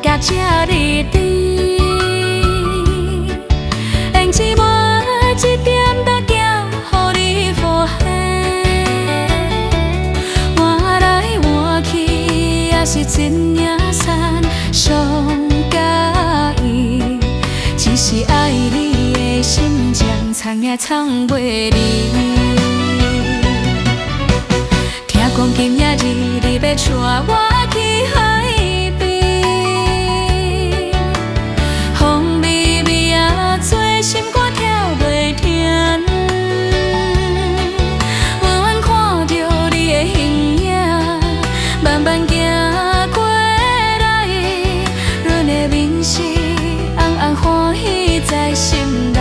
甲这日子，用一抹一点搭桥，互你敷衍。换来换去，也是一领衫，上介意，只是爱你的心情，藏也藏袂离。听讲今仔日你要带我去海边，风微微啊吹，心肝跳袂停。远远看着你的形影，慢慢行过来，阮的面是红红欢喜在心内。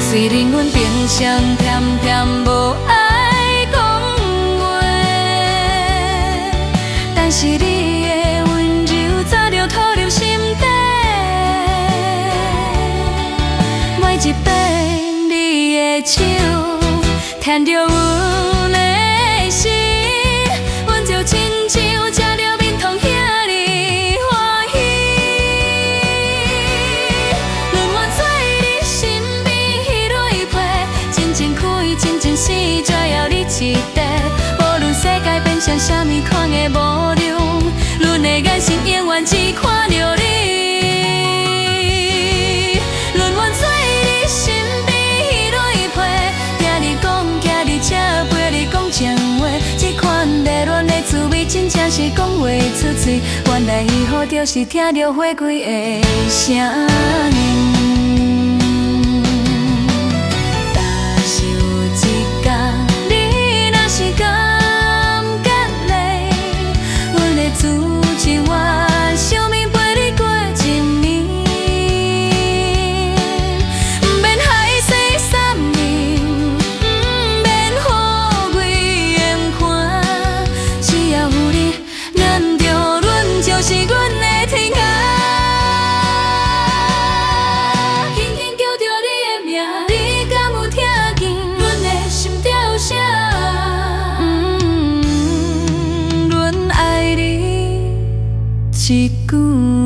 虽然阮平常偏偏无爱讲话，但是你的温柔早就吐入心底。每一遍你的手牵着阮的心，阮就亲像吃着面汤遐尼欢喜。轮我做你身边迄蕊花，真情开，真情死，只要你一块。无论世界变成啥物款的模样，阮的眼神永远只看着你。轮我做你身边迄蕊花，听你讲，惊你吃，陪你讲情话，这款热恋的滋味，真正是讲袂出嘴。原来以后就是听着花开的声音。但是有一天，你若是感觉累，阮会自情愿惜命陪你过一暝，不免海誓山盟，不免雨雨严寒，只要有你念着阮，就是阮的天涯。轻轻叫着你的名，你敢有听见阮的心跳声？阮爱你一句。